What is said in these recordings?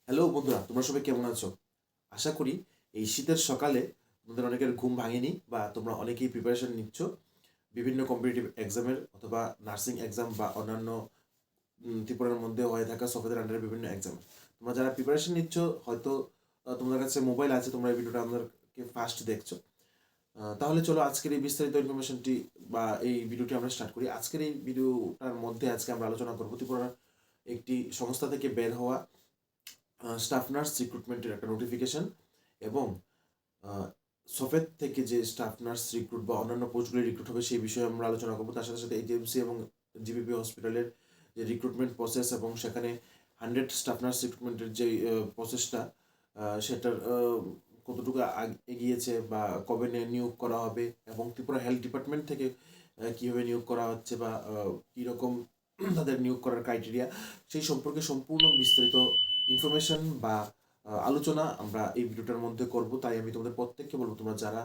Hello বন্ধুরা, তোমরা সবাই কেমন আছো? আশা করি এই শীতের সকালে তোমাদের অনেকের ঘুম ভাঙেনি বা তোমরা অনেকেই প্রিপারেশন নিচ্ছ বিভিন্ন কম্পিটিটিভ এক্সামের অথবা নার্সিং এক্সাম বা অন্যান্য ত্রিপুরার মধ্যে হয়ে থাকা সফেদের আন্ডারে বিভিন্ন এক্সাম। তোমরা যারা প্রিপারেশন নিচ্ছ হয়তো তোমাদের কাছে মোবাইল আছে, তোমরা এই ভিডিওটা আমাদেরকে ফার্স্ট দেখছো। তাহলে চলো আজকের এই বিস্তারিত ইনফরমেশনটি বা এই ভিডিওটি আমরা স্টার্ট করি। আজকের এই ভিডিওটার মধ্যে আজকে আমরা আলোচনা করবো ত্রিপুরার একটি সংস্থা থেকে বের হওয়া স্টাফ নার্স রিক্রুটমেন্টের একটা নোটিফিকেশন এবং সফেদ থেকে যে স্টাফ নার্স রিক্রুট বা অন্যান্য পোস্টগুলি রিক্রুট হবে সেই বিষয়ে আমরা আলোচনা করবো। তার সাথে সাথে এইচএমসি এবং জিবিপি হসপিটালের যে রিক্রুটমেন্ট প্রসেস এবং সেখানে 100 স্টাফ নার্স রিক্রুটমেন্টের যে প্রসেসটা সেটার কতটুকু এগিয়েছে বা কবে নিয়োগ করা হবে এবং ত্রিপুরা হেলথ ডিপার্টমেন্ট থেকে কীভাবে নিয়োগ করা হচ্ছে বা কীরকম তাদের নিয়োগ করার ক্রাইটেরিয়া সেই সম্পর্কে সম্পূর্ণ বিস্তারিত ইনফরমেশন বা আলোচনা আমরা এই ভিডিওটার মধ্যে করব। তাই আমি তোমাদের প্রত্যেককে বলবো, তোমরা যারা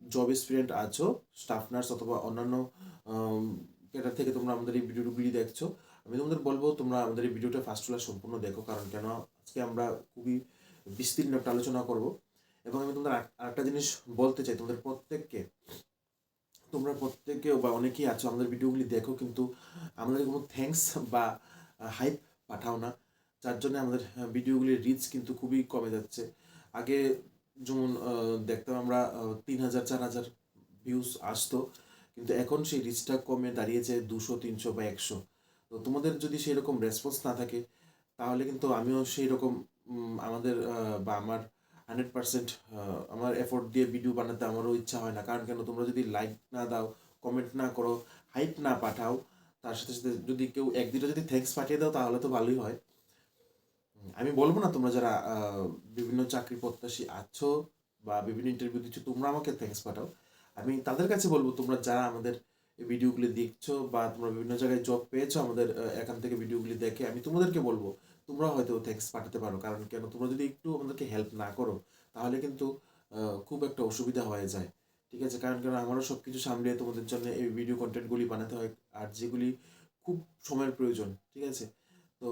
জব এক্সপিরিয়েন্ট আছো, স্টাফ নার্স অথবা অন্যান্য ক্যাডার থেকে তোমরা আমাদের এই ভিডিওগুলি দেখছো, আমি তোমাদের বলবো তোমরা আমাদের এই ভিডিওটা ফার্স্ট ক্লাস সম্পূর্ণ দেখো। কারণ কেন আজকে আমরা খুবই বিস্তীর্ণ একটা আলোচনা করব এবং আমি তোমাদের আরেকটা জিনিস বলতে চাই, তোমাদের প্রত্যেককে, তোমরা প্রত্যেকে বা অনেকেই আছো আমাদের ভিডিওগুলি দেখো কিন্তু আমাদের কোনো থ্যাঙ্কস বা হাইপ পাঠাও না, যার জন্য আমাদের ভিডিওগুলির রিচ কিন্তু খুবই কমে যাচ্ছে। আগে যেমন দেখতাম আমরা 3,000 4,000 ভিউজ আসতো, কিন্তু এখন সেই রিচটা কমে দাঁড়িয়েছে 200 300 বা 100। তো তোমাদের যদি সেই রকম রেসপন্স না থাকে তাহলে কিন্তু আমিও সেই রকম আমাদের বা আমার 100% আমার এফোর্ট দিয়ে ভিডিও বানাতে আমারও ইচ্ছা হয় না। কারণ কেন, তোমরা যদি লাইক না দাও, কমেন্ট না করো, হাইপ না পাঠাও, তার সাথে সাথে যদি কেউ এক দুটো যদি থ্যাঙ্কস পাঠিয়ে দাও তাহলে তো ভালোই হয়। আমি বলবো না তোমরা যারা বিভিন্ন চাকরি প্রত্যাশী আছো বা বিভিন্ন ইন্টারভিউ দিচ্ছ তোমরা আমাকে থ্যাঙ্কস পাঠাও, আমি তাদের কাছে বলবো তোমরা যারা আমাদের এই ভিডিওগুলি দেখছো বা তোমরা বিভিন্ন জায়গায় জব পেয়েছো আমাদের এখান থেকে ভিডিওগুলি দেখে, আমি তোমাদেরকে বলবো তোমরা হয়তো থ্যাঙ্কস পাঠাতে পারো। কারণ কেন, তোমরা যদি একটু আমাদেরকে হেল্প না করো তাহলে কিন্তু খুব একটা অসুবিধা হয়ে যায়। ঠিক আছে, কারণ কেন আমারও সব কিছু সামলিয়ে তোমাদের জন্য এই ভিডিও কন্টেন্টগুলি বানাতে হয়, আর যেগুলি খুব সময়ের প্রয়োজন। ঠিক আছে, তো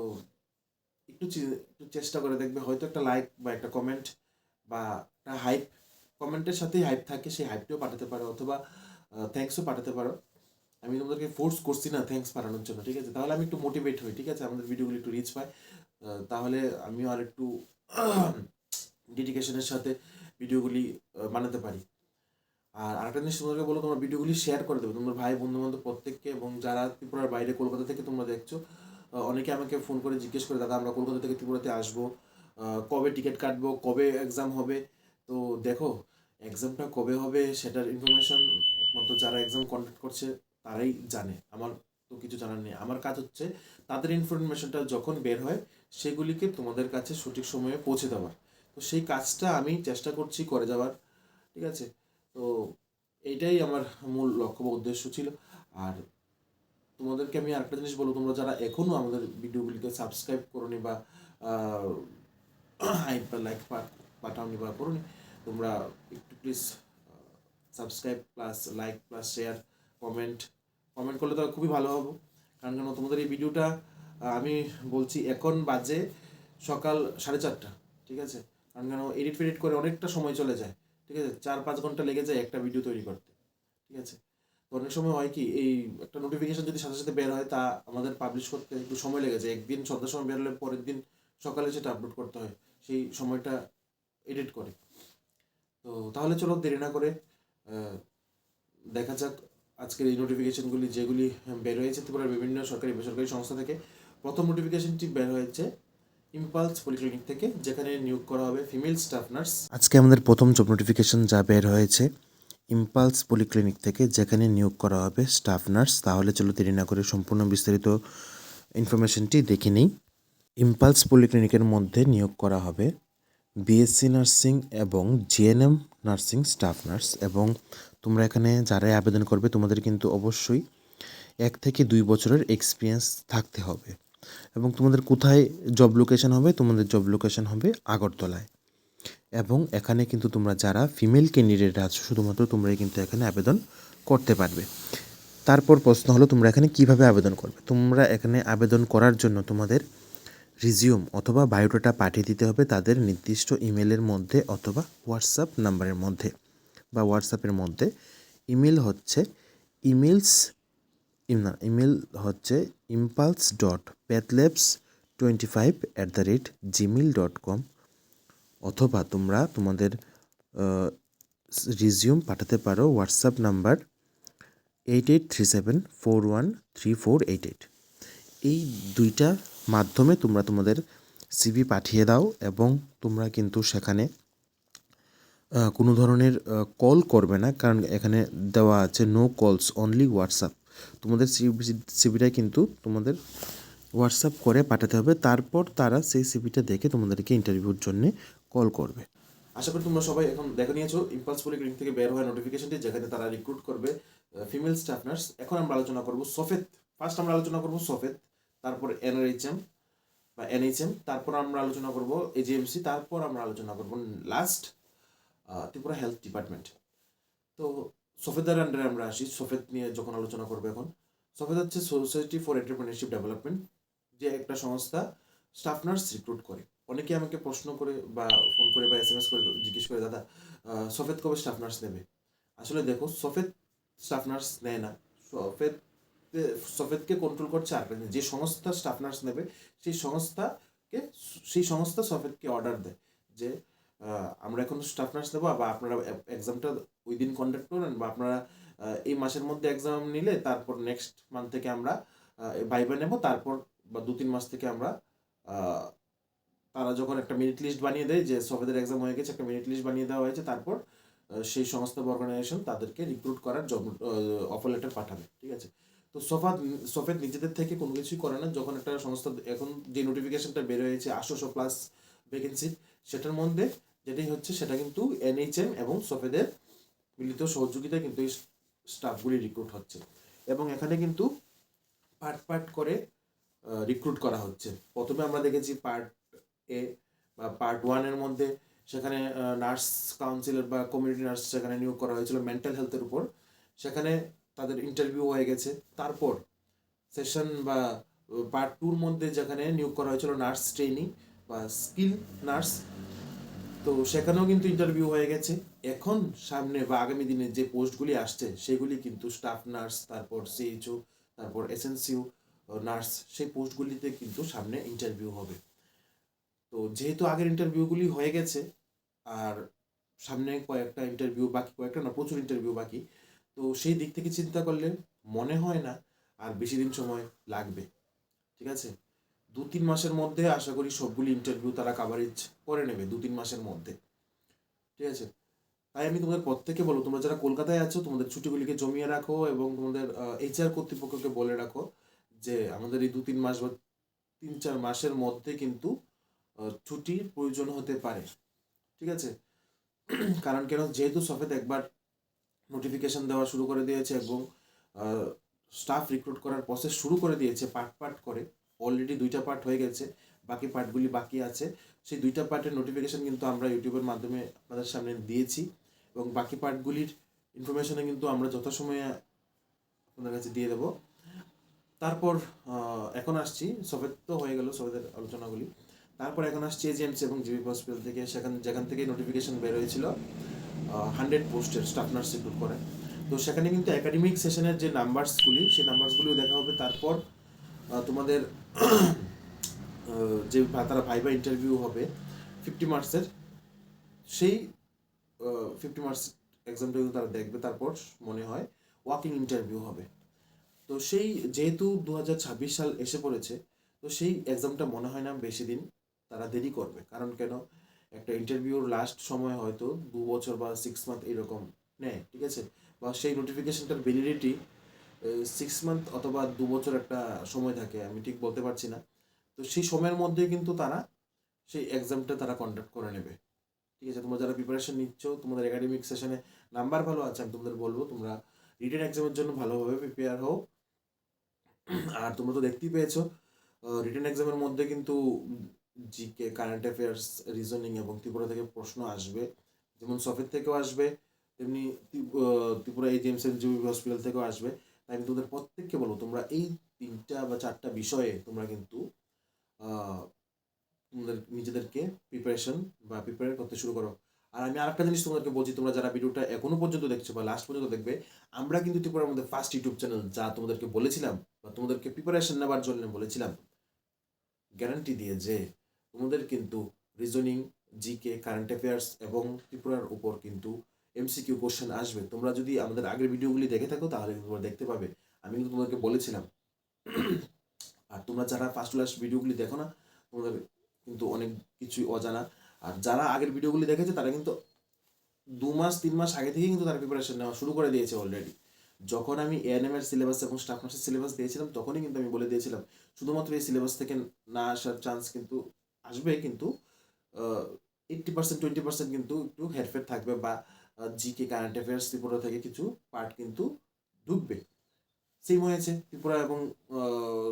একটু চেষ্টা করে দেখবে, হয়তো একটা লাইক বা একটা কমেন্ট বা একটা হাইপ, কমেন্টের সাথেই হাইপ থাকে, সেই হাইপটাও পাঠাতে পারো অথবা থ্যাঙ্কসও পাঠাতে পারো। আমি তোমাদেরকে ফোর্স করছি না থ্যাঙ্কস পাঠানোর জন্য, ঠিক আছে? তাহলে আমি একটু মোটিভেট হই, ঠিক আছে, আমাদের ভিডিওগুলি একটু রিচ পায়, তাহলে আমিও আর একটু ডেডিকেশনের সাথে ভিডিওগুলি বানাতে পারি। আর আরেকটা জিনিস তোমাদেরকে বলো, তোমরা ভিডিওগুলি শেয়ার করে দেবে তোমার ভাই বন্ধু বান্ধব প্রত্যেককে। এবং যারা ত্রিপুরার বাইরে কলকাতা থেকে তোমরা দেখছো, অনেকে আমাকে ফোন করে জিজ্ঞেস করে, দাদা আমরা কলকাতা থেকে ত্রিপুরাতে আসবো, কবে টিকিট কাটবো, কবে এক্সাম হবে। তো দেখো, এক্সামটা কবে হবে সেটার ইনফরমেশন একমাত্র যারা এক্সাম কন্ডাক্ট করছে তারাই জানে। আমার তো কিছু জানার নেই, আমার কাজ হচ্ছে তাদের ইনফরমেশনটা যখন বের হয় সেগুলিকে তোমাদের কাছে সঠিক সময়ে পৌঁছে দেওয়ার। তো সেই কাজটা আমি চেষ্টা করছি করে যাওয়ার। ঠিক আছে, তো এইটাই আমার মূল লক্ষ্য বা উদ্দেশ্য ছিল। আর তোমাদেরকে আমি আরেকটা জিনিস বলবো, তোমরা যারা এখনও আমাদের ভিডিওগুলিকে সাবস্ক্রাইব করোনি বা হাইপ বা লাইক পাঠাওনি বা করোনি, তোমরা একটু please subscribe plus like plus share comment comment করলে তো খুবই ভালো হবো। কারণ কেন, তোমাদের এই ভিডিওটা আমি বলছি এখন বাজে সকাল 4:30, ঠিক আছে? কারণ কেন, এডিট ফেডিট করে অনেকটা সময় চলে যায়, ঠিক আছে, 4-5 ঘন্টা লেগে যায় একটা ভিডিও তৈরি করতে। ঠিক আছে, তো অনেক সময় হয় কি, এই একটা নোটিফিকেশন যদি সাথে সাথে বের হয় তা আমাদের পাবলিশ করতে একটু সময় লেগে যায়। একদিন সন্ধ্যার সময় বের হলে পরের দিন সকালে সেটা আপলোড করতে হয়, সেই সময়টা এডিট করে। তো তাহলে চলো দেরি না করে দেখা যাক আজকের এই নোটিফিকেশনগুলি যেগুলি বের হয়েছে ত্রিপুরার বিভিন্ন সরকারি বেসরকারি সংস্থা থেকে। প্রথম নোটিফিকেশনটি বের হয়েছে ইম্পালস পলিক্লিনিক থেকে, যেখানে নিয়োগ করা হবে ফিমেল স্টাফ নার্স। আজকে আমাদের প্রথম জব নোটিফিকেশন যা বের হয়েছে ইম্পালস পলিক্লিনিক থেকে, যেখানে নিয়োগ করা হবে স্টাফ নার্স। তাহলে চলো দেরি না করে সম্পূর্ণ বিস্তারিত ইনফরমেশনটি দেখে নিই। ইম্পালস পলিক্লিনিকের মধ্যে নিয়োগ করা হবে বিএসসি নার্সিং এবং জিএনএম নার্সিং স্টাফ নার্স। এবং তোমরা এখানে যারাই আবেদন করবে তোমাদের কিন্তু অবশ্যই 1 থেকে 2 বছরের এক্সপিরিয়েন্স থাকতে হবে। এবং তোমাদের কোথায় জব লোকেশন হবে, তোমাদের জব লোকেশন হবে আগরতলায়। এবং এখানে কিন্তু তোমরা যারা ফিমেল ক্যান্ডিডেট আছো শুধুমাত্র তোমরাই কিন্তু এখানে আবেদন করতে পারবে। তারপর প্রশ্ন হলো তোমরা এখানে কিভাবে আবেদন করবে। তোমরা এখানে আবেদন করার জন্য তোমাদের রিজিউম অথবা বায়োডাটা পাঠিয়ে দিতে হবে তাদের নির্দিষ্ট ইমেলের মধ্যে অথবা হোয়াটসঅ্যাপ নাম্বারের মধ্যে বা হোয়াটসঅ্যাপের মধ্যে। ইমেল হচ্ছে ইমেলস না, ইমেল হচ্ছে impulse.pathlabs25@gmail.com, অথবা তোমরা তোমাদের রিজিউম পাঠাতে পারো হোয়াটসঅ্যাপ নাম্বার 8837413488। এই দুইটা মাধ্যমে তোমরা তোমাদের সিভি পাঠিয়ে দাও এবং তোমরা কিন্তু সেখানে কোনো ধরনের কল করবে না, কারণ এখানে দেওয়া আছে নো কলস অনলি হোয়াটসঅ্যাপ। তোমাদের সিভিটা কিন্তু তোমাদের হোয়াটসঅ্যাপ করে পাঠাতে হবে, তারপর তারা সেই সিভিটা দেখে তোমাদেরকে ইন্টারভিউর জন্য কল করবে। আশা করি তোমরা সবাই এখন দেখে নিয়েছো ইম্পালস পলিক্লিনিক থেকে বের হওয়া নোটিফিকেশনটি, যেখানে তারা রিক্রুট করবে ফিমেল স্টাফ নার্স। এখন আমরা আলোচনা করব সফেদ। ফার্স্ট আমরা আলোচনা করব সফেদ, তারপর এনআরএইচএম বা এনএইচএম, তারপর আমরা আলোচনা করব এজিএমসি, তারপর আমরা আলোচনা করব লাস্ট ত্রিপুরা হেলথ ডিপার্টমেন্ট। তো সফেদের আন্ডারে আমরা আসি। সফেদ নিয়ে যখন আলোচনা করবো এখন, সফেদ হচ্ছে সোসাইটি ফর এন্টারপ্রেনারশিপ ডেভেলপমেন্ট, যে একটা সংস্থা স্টাফ নার্স রিক্রুট করে। অনেকে আমাকে প্রশ্ন করে বা ফোন করে বা SMS করে জিজ্ঞেস করে, দাদা সফেদ কবে স্টাফ নার্স নেবে? আসলে দেখো, সফেদ স্টাফ নার্স নেয় না। সফেদ সফেদকে কন্ট্রোল করছে আর যে সংস্থা স্টাফ নার্স নেবে সেই সংস্থা সফেদকে অর্ডার দেয় যে আমরা এখন স্টাফ নার্স নেবো, বা আপনারা এক্সামটা ওই দিন কন্ডাক্ট করেন, বা আপনারা এই মাসের মধ্যে এক্সাম নিলে তারপর নেক্সট মান্থ থেকে আমরা ভাইবা নেব, তারপর বা 2-3 মাস থেকে আমরা তারা যখন একটা মিনিট লিস্ট বানিয়ে দেয় যে সফেদের এক্সাম হয়ে গেছে, একটা মিনিট লিস্ট বানিয়ে দেওয়া হয়েছে, তারপর সেই সংস্থা বা অর্গানাইজেশন তাদেরকে রিক্রুট করার জব অফার লেটার পাঠাবে। ঠিক আছে? তো সফেদ নিজেদের থেকে কোনো কিছুই করে না। যখন একটা সংস্থা এখন যে নোটিফিকেশনটা বের হয়েছে 800+ ভ্যাকেন্সি, সেটার মধ্যে যেটাই হচ্ছে সেটা কিন্তু এনএইচএম এবং সফেদের মিলিত সহযোগিতায় কিন্তু এই স্টাফগুলি রিক্রুট হচ্ছে, এবং এখানে কিন্তু পার্ট করে রিক্রুট করা হচ্ছে। প্রথমে আমরা দেখেছি পার্ট এ বা পার্ট 1-এর মধ্যে সেখানে নার্স কাউন্সিলর বা কমিউনিটি নার্স সেখানে নিয়োগ করা হয়েছিল মেন্টাল হেলথের উপর। সেখানে তাদের ইন্টারভিউ হয়ে গেছে। তারপর সেশন বা পার্ট 2-র মধ্যে যেখানে নিয়োগ করা হয়েছিল নার্স ট্রেনিং বা স্কিল নার্স, তো সেখানেও কিন্তু ইন্টারভিউ হয়ে গেছে। এখন সামনে বা আগামী দিনে যে পোস্টগুলি আসছে সেগুলি কিন্তু স্টাফ নার্স, তারপর সিএইচও, তারপর এসএনসিও নার্স, সেই পোস্টগুলিতে কিন্তু সামনে ইন্টারভিউ হবে। তো যেহেতু আগের ইন্টারভিউগুলি হয়ে গেছে আর সামনে কয়েকটা ইন্টারভিউ বাকি, কয়েকটা না প্রচুর ইন্টারভিউ বাকি, তো সেই দিক থেকে চিন্তা করলে মনে হয় না আর বেশি দিন সময় লাগবে। ঠিক আছে? 2-3 মাসের মধ্যে আশা করি সবগুলি ইন্টারভিউ তারা কাভারেজ করে নেবে, 2-3 মাসের মধ্যে। ঠিক আছে? তাই আমি তোমাদের প্রত্যেককে বলবো, তোমরা যারা কলকাতায় আছো তোমাদের ছুটিগুলিকে জমিয়ে রাখো এবং তোমাদের HR কর্তৃপক্ষকে বলে রাখো যে আমাদের এই 2-3 মাস বা 3-4 মাসের মধ্যে কিন্তু ছুটির প্রয়োজন হতে পারে। ঠিক আছে? কারণ কেন, যেহেতু সফেদ একবার নোটিফিকেশন দেওয়া শুরু করে দিয়েছে এবং স্টাফ রিক্রুট করার প্রসেস শুরু করে দিয়েছে পার্ট করে। অলরেডি 2টা পার্ট হয়ে গেছে, বাকি পার্টগুলি বাকি আছে। সেই 2টা পার্টের নোটিফিকেশন কিন্তু আমরা ইউটিউবের মাধ্যমে আপনাদের সামনে দিয়েছি, এবং বাকি পার্টগুলির ইনফরমেশনে কিন্তু আমরা যথাসময়ে আপনাদের কাছে দিয়ে দেবো। তারপর এখন আসছি, সফেদ তো হয়ে গেল সফেদের আলোচনাগুলি। তারপর এখন আসছি এজিএমসি এবং জিবি হসপিটাল থেকে, যেখান থেকে নোটিফিকেশন বের হয়েছিল 100 পোস্টের স্টাফ নার্স রিক্রুট করে। তো সেখানে কিন্তু একাডেমিক সেশনের যে নাম্বারসগুলি, সেই নাম্বারসগুলিও দেখা হবে। তারপর তোমাদের যে তারা ভাইবা ইন্টারভিউ হবে 50 মার্কসের, সেই 50 মার্কস এক্সামটা কিন্তু তারা দেখবে। তারপর মনে হয় ওয়াকিং ইন্টারভিউ হবে। তো সেই যেহেতু 2026 সাল এসে পড়েছে, তো সেই এক্সামটা মনে হয় না বেশি দিন তারা দেরি করবে। কারণ কেন, একটা ইন্টারভিউর লাস্ট সময় হয়তো 2 বছর বা 6 মান্থ এরকম নেয়। ঠিক আছে? বা সেই নোটিফিকেশনটার ভ্যালিডিটি 6 মান্থ অথবা 2 বছর একটা সময় থাকে, আমি ঠিক বলতে পারছি না। তো সেই সময়ের মধ্যে কিন্তু তারা সেই এক্সামটা তারা কন্ডাক্ট করে নেবে। ঠিক আছে? তোমরা যারা প্রিপারেশন নিচ্ছ, তোমাদের একাডেমিক সেশনে নাম্বার ভালো আছে, আমি তোমাদের বলবো তোমরা রিটেন এক্সামের জন্য ভালোভাবে প্রিপেয়ার হও। আর তোমরা তো দেখতেই পেয়েছো রিটেন এক্সামের মধ্যে কিন্তু জিকে, কারেন্ট অ্যাফেয়ার্স, রিজনিং এবং ত্রিপুরা থেকে প্রশ্ন আসবে। যেমন সফেদ থেকেও আসবে, তেমনি ত্রিপুরা এজিএমসি জিবি হসপিটাল থেকেও আসবে। তাই আমি তোমাদের প্রত্যেককে বলবো তোমরা এই 3টা বা 4টা বিষয়ে তোমরা কিন্তু তোমাদের নিজেদেরকে প্রিপেয়ার করতে শুরু করো। আর আমি আরেকটা জিনিস তোমাদেরকে বলছি, তোমরা যারা ভিডিওটা এখনো পর্যন্ত দেখছো বা লাস্ট পর্যন্ত দেখবে, আমরা কিন্তু ত্রিপুরার মধ্যে ফার্স্ট ইউটিউব চ্যানেল, যা তোমাদেরকে বলেছিলাম বা তোমাদেরকে প্রিপারেশন নেবার জন্য বলেছিলাম গ্যারান্টি দিয়ে, যে তোমাদের কিন্তু রিজনিং, জিকে, কারেন্ট অ্যাফেয়ার্স এবং ত্রিপুরার উপর কিন্তু এমসিকিউ কোশ্চেন আসবে। তোমরা যদি আমাদের আগের ভিডিওগুলি দেখে থাকো তাহলে কিন্তু তোমরা দেখতে পাবে, আমি কিন্তু তোমাদেরকে বলেছিলাম। আর তোমরা যারা ফার্স্ট লাস্ট ভিডিওগুলি দেখো না, তোমাদের কিন্তু অনেক কিছুই অজানা। আর যারা আগের ভিডিওগুলি দেখেছে তারা কিন্তু 2 মাস 3 মাস আগে থেকেই কিন্তু তারা প্রিপারেশন নেওয়া শুরু করে দিয়েছে অলরেডি। যখন আমি এএনএম এর সিলেবাস এবং স্টাফ নার্সের সিলেবাস দিয়েছিলাম তখনই কিন্তু আমি বলে দিয়েছিলাম শুধুমাত্র এই সিলেবাস থেকে না আসার চান্স কিন্তু আসবে, কিন্তু 80% 20% কিন্তু একটু হেরফের থাকবে, বা জিকে, কারেন্ট অ্যাফেয়ার্স ত্রিপুরা থেকে কিছু পার্ট কিন্তু ঢুকবে। সেম হয়েছে ত্রিপুরা এবং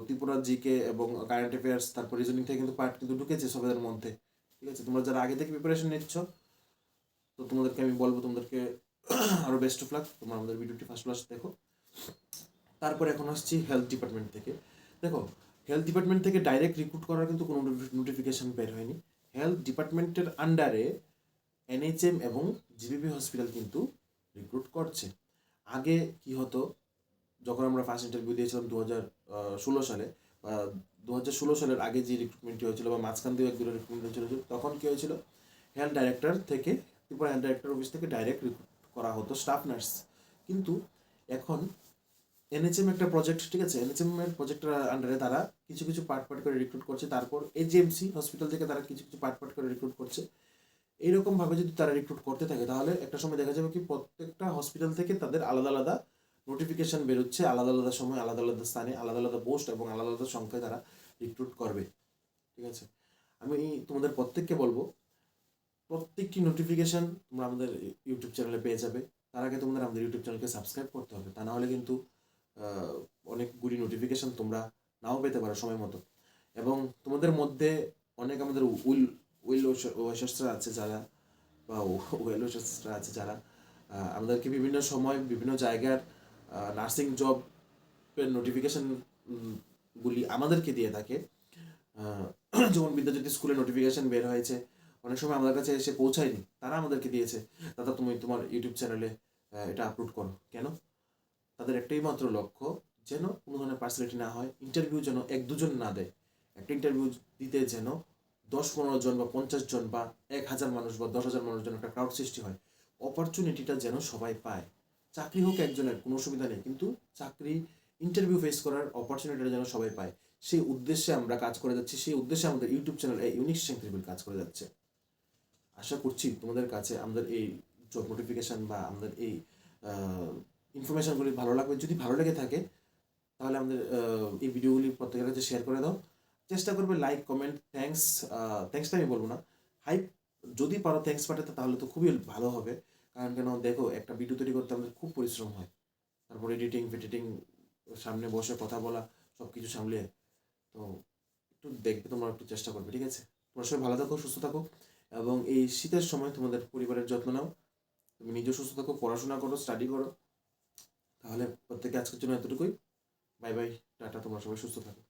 ত্রিপুরা জিকে এবং কারেন্ট অ্যাফেয়ার্স, তারপর রিজনিং থেকে কিন্তু পার্ট কিন্তু ঢুকেছে সবের মধ্যে। ঠিক আছে, তোমরা যারা আগে থেকে প্রিপারেশন নিচ্ছ, তো তোমাদেরকে আমি বলবো তোমাদেরকে আরও বেস্ট অফ লাক। তোমরা আমাদের ভিডিওটি ফার্স্ট ক্লাস দেখো। তারপর এখন আসছি হেলথ ডিপার্টমেন্ট থেকে। দেখো, হেলথ ডিপার্টমেন্ট থেকে ডাইরেক্ট রিক্রুট করার কিন্তু কোনো নোটিফিকেশন বের হয়নি। হেলথ ডিপার্টমেন্টের আন্ডারে এনএইচএম এবং জিবিপি হসপিটাল কিন্তু রিক্রুট করছে। আগে কি হতো, যখন আমরা ফার্স্ট ইন্টারভিউ দিয়েছিলাম 2016 সালে, বা 2016 সালের আগে যে রিক্রুটমেন্টটি হয়েছিল বা মাঝখান দিয়ে 1-2 রিক্রুটমেন্ট হয়েছিল, তখন কী হয়েছিল, হেলথ ডাইরেক্টর থেকে, ত্রিপুরা হেলথ ডাইরেক্টর অফিস থেকে ডাইরেক্ট রিক্রুট করা হতো স্টাফ নার্স। কিন্তু এখন এনএচএম একটা প্রজেক্ট, ঠিক আছে, এনএচএম এর প্রজেক্টের আন্ডারে তারা কিছু কিছু পার্ট করে রিক্রুট করছে, তারপর এজিএমসি হসপিটাল থেকে তারা কিছু কিছু পার্ট করে রিক্রুট করছে। এইরকমভাবে যদি তারা রিক্রুট করতে থাকে তাহলে একটা সময় দেখা যাবে কি প্রত্যেকটা হসপিটাল থেকে তাদের আলাদা আলাদা নোটিফিকেশন বেরোচ্ছে, আলাদা আলাদা সময়, আলাদা আলাদা স্থানে, আলাদা আলাদা পোস্ট এবং আলাদা আলাদা সংখ্যায় তারা রিক্রুট করবে। ঠিক আছে, আমি তোমাদের প্রত্যেককে বলবো প্রত্যেকটি নোটিফিকেশন তোমরা আমাদের ইউটিউব চ্যানেলে পেয়ে যাবে। তার আগে তোমাদের আমাদের ইউটিউব চ্যানেলকে সাবস্ক্রাইব করতে হবে, তা না হলে কিন্তু অনেকগুলি নোটিফিকেশন তোমরা নাও পেতে পারো সময় মতো। এবং তোমাদের মধ্যে অনেক আমাদের ওয়েল ওয়েশার্সরা আছে যারা, বা ওয়েল ওয়েশার্সরা আছে যারা আমাদেরকে বিভিন্ন সময় বিভিন্ন জায়গার নার্সিং জবের নোটিফিকেশন গুলি আমাদেরকে দিয়ে থাকে। যেমন বিদ্যাজ্যোতি স্কুলে নোটিফিকেশন বের হয়েছে, অনেক সময় আমাদের কাছে এসে পৌঁছায়নি, তারা আমাদেরকে দিয়েছে, দাদা তুমি তোমার ইউটিউব চ্যানেলে এটা আপলোড করো। কেন? তাদের একটাই মাত্র লক্ষ্য, যেন কোনো ধরনের পার্সোনালিটি না হয়, ইন্টারভিউ যেন 1-2 জন না দেয়, একটা ইন্টারভিউ দিতে যেন 10-15 জন বা 50 জন বা 1000 মানুষ বা 10,000 মানুষ যেন একটা ক্রাউড সৃষ্টি হয়। অপরচুনিটিটা যেন সবাই পায়। চাকরি হোক একজনের, কোনো অসুবিধা নেই, কিন্তু চাকরি ইন্টারভিউ ফেস করার অপরচুনিটিটা যেন সবাই পায়, সেই উদ্দেশ্যে আমরা কাজ করে যাচ্ছি, সেই উদ্দেশ্যে আমাদের YouTube channel unique strength table কাজ করে যাচ্ছে। আশা করছি তোমাদের কাছে আমাদের এই জব নোটিফিকেশান বা আমাদের এই ইনফরমেশানগুলি ভালো লাগবে। যদি ভালো লেগে থাকে তাহলে আমাদের এই ভিডিওগুলি প্রত্যেকের কাছে শেয়ার করে দাও। চেষ্টা করবে লাইক, কমেন্ট, থ্যাঙ্কসটা আমি বলবো না, হাইপ যদি পারো থ্যাঙ্কস পাঠাতে তাহলে তো খুবই ভালো হবে। কারণ কেন দেখো, একটা ভিডিও তৈরি করতে আমাদের খুব পরিশ্রম হয়, তারপর এডিটিং সামনে বসে কথা বলা, সব কিছু সামলিয়ে, তো একটু দেখবে, তোমরা একটু চেষ্টা করবে। ঠিক আছে, তোমরা সবাই ভালো থাকো, সুস্থ থাকো, এবং এই শীতের সময় তোমাদের পরিবারের যত্ন নাও। তুমি নিজে সুস্থ থাকো, পড়াশোনা করো, স্টাডি করো। তাহলে প্রত্যেকে আজকের জন্য এতটুকুই। বাই বাই, টাটা, তোমরা সবাই সুস্থ থাকো।